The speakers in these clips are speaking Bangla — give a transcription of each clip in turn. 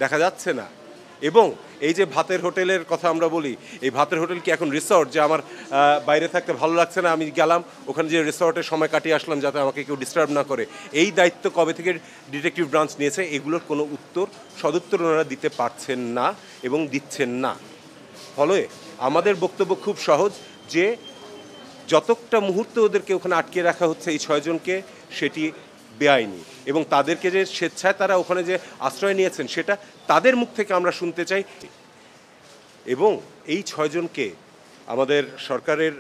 দেখা যাচ্ছে না। এবং এই যে ভাতের হোটেলের কথা আমরা বলি, এই ভাতের হোটেল কি এখন রিসর্ট, যে আমার বাইরে থাকতে ভালো লাগছে না, আমি গেলাম ওখানে যে রিসর্টে সময় কাটিয়ে আসলাম যাতে আমাকে কেউ ডিস্টার্ব না করে, এই দায়িত্ব কবে থেকে ডিটেকটিভ ব্রাঞ্চ নিয়েছে? এগুলোর কোনো সদুত্তর ওনারা দিতে পারছেন না এবং দিচ্ছেন না। ফলে আমাদের বক্তব্য খুব সহজ, যে যতটা মুহূর্তে ওদেরকে ওখানে আটকে রাখা হচ্ছে এই 6 জনকে, সেটি বেআইনি, এবং তাদেরকে যে স্বেচ্ছায় তারা ওখানে যে আশ্রয় নিয়েছেন সেটা তাদের মুখ থেকে আমরা শুনতে চাই। এবং এই 6 জনকে আমাদের সরকারের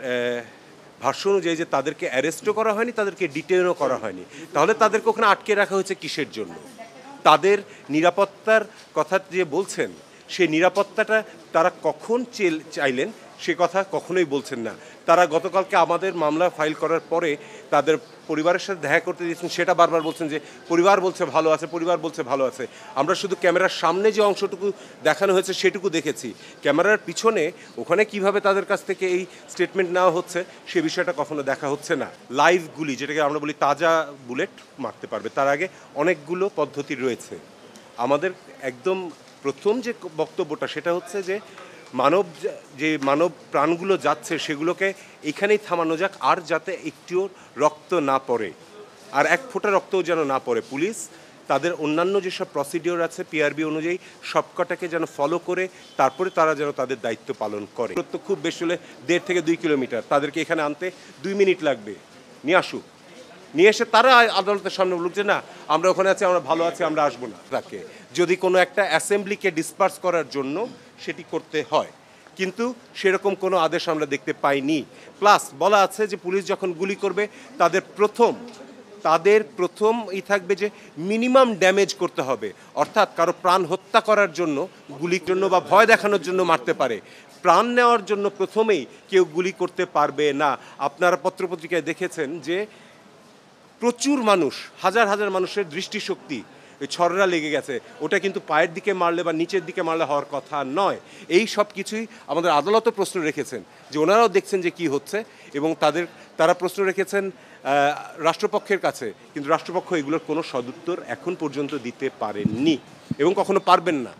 ভাষ্য অনুযায়ী যে তাদেরকে অ্যারেস্টও করা হয়নি, তাদেরকে ডিটেনও করা হয়নি, তাহলে তাদেরকে ওখানে আটকে রাখা হয়েছে কিসের জন্য? তাদের নিরাপত্তার কথা যে বলছেন, সেই নিরাপত্তাটা তারা কখন চাইলেন সে কথা কখনোই বলছেন না। তারা গতকালকে আমাদের মামলা ফাইল করার পরে তাদের পরিবারের সাথে দেখা করতে দিয়েছেন, সেটা বারবার বলছেন যে পরিবার বলছে ভালো আছে, পরিবার বলছে ভালো আছে। আমরা শুধু ক্যামেরার সামনে যে অংশটুকু দেখানো হয়েছে সেটুকু দেখেছি, ক্যামেরার পিছনে ওখানে কিভাবে তাদের কাছ থেকে এই স্টেটমেন্ট নেওয়া হচ্ছে সে বিষয়টা কখনো দেখা হচ্ছে না। লাইভ গুলি, যেটাকে আমরা বলি তাজা বুলেট মারতে পারবে, তার আগে অনেকগুলো পদ্ধতি রয়েছে। আমাদের একদম প্রথম যে বক্তব্যটা সেটা হচ্ছে যে মানব প্রাণগুলো যাচ্ছে সেগুলোকে এখানেই থামানো যাক, আর যাতে একটিও রক্ত না পড়ে, আর এক ফোঁটা রক্তও যেন না পড়ে। পুলিশ তাদের অন্যান্য যেসব প্রসিডিওর আছে পিআরবি অনুযায়ী সবকটাকে যেন ফলো করে তারপরে তারা যেন তাদের দায়িত্ব পালন করে। তো খুব বেশি হলে 1.5 থেকে 2 কিলোমিটার, তাদেরকে এখানে আনতে 2 মিনিট লাগবে, নিয়ে আসুক, নিয়ে এসে তারা আদালতের সামনে বলুক যে না আমরা ওখানে আছি, আমরা ভালো আছি, আমরা আসবো না। তাকে যদি কোনো একটা অ্যাসেম্বলিকে ডিসপার্স করার জন্য সেটি করতে হয়, কিন্তু সেরকম কোনো আদেশ আমরা দেখতে পাইনি। প্লাস বলা আছে যে পুলিশ যখন গুলি করবে তাদের প্রথম থাকবে যে মিনিমাম ড্যামেজ করতে হবে, অর্থাৎ কারো প্রাণ হত্যা করার জন্য গুলির জন্য বা ভয় দেখানোর জন্য মারতে পারে, প্রাণ নেওয়ার জন্য প্রথমেই কেউ গুলি করতে পারবে না। আপনারা পত্রপত্রিকায় দেখেছেন যে প্রচুর মানুষ, হাজার হাজার মানুষের দৃষ্টিশক্তি ওই ছররা লেগে গেছে, ওটা কিন্তু পায়ের দিকে মারলে বা নিচের দিকে মারলে হওয়ার কথা নয়। এই সব কিছুই আমাদের আদালতও প্রশ্ন রেখেছেন, যে ওনারাও দেখছেন যে কি হচ্ছে, এবং তারা প্রশ্ন রেখেছেন রাষ্ট্রপক্ষের কাছে, কিন্তু রাষ্ট্রপক্ষ এগুলোর কোনো সদুত্তর এখন পর্যন্ত দিতে পারেননি এবং কখনো পারবেন না।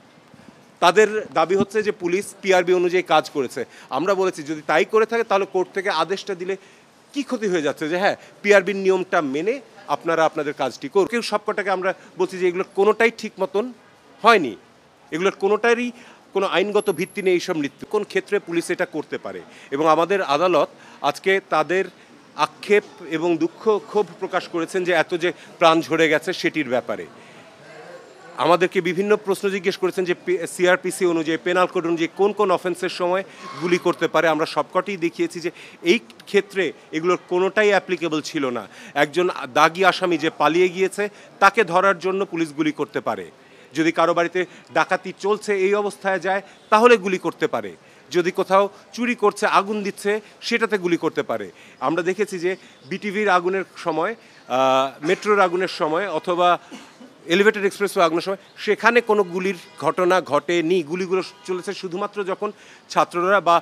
তাদের দাবি হচ্ছে যে পুলিশ পিআরবি অনুযায়ী কাজ করেছে। আমরা বলেছি যদি তাই করে থাকে তাহলে কোর্ট থেকে আদেশটা দিলে কি ক্ষতি হয়ে যাচ্ছে, যে হ্যাঁ পিআরবির নিয়মটা মেনে আপনারা আপনাদের কাজটি করুন। কেউ সবকটাকে আমরা বলছি যে এগুলোর কোনোটাই ঠিক মতন হয়নি, এগুলোর কোনোটারই কোনো আইনগত ভিত্তি নেই। এইসব মৃত্যু কোন ক্ষেত্রে পুলিশ এটা করতে পারে, এবং আমাদের আদালত আজকে তাদের আক্ষেপ এবং ক্ষোভ প্রকাশ করেছেন যে এত যে প্রাণ ঝরে গেছে সেটির ব্যাপারে। আমাদেরকে বিভিন্ন প্রশ্ন জিজ্ঞেস করেছেন যে সিআরপিসি অনুযায়ী, পেনাল কোড অনুযায়ী কোন কোন অফেন্সের সময় গুলি করতে পারে। আমরা সবকটাই দেখিয়েছি যে এই ক্ষেত্রে এগুলোর কোনোটাই অ্যাপ্লিকেবল ছিল না। একজন দাগী আসামি যে পালিয়ে গিয়েছে তাকে ধরার জন্য পুলিশ গুলি করতে পারে, যদি কারো বাড়িতে ডাকাতি চলছে এই অবস্থায় যায় তাহলে গুলি করতে পারে, যদি কোথাও চুরি করছে আগুন দিচ্ছে সেটাতে গুলি করতে পারে। আমরা দেখেছি যে বিটিভির আগুনের সময়, মেট্রোর আগুনের সময়, অথবা এলিভেটেড এক্সপ্রেসওয়ে আগুনের সময় সেখানে কোনো গুলির ঘটনা ঘটেনি। গুলিগুলো চলেছে শুধুমাত্র যখন ছাত্ররা বা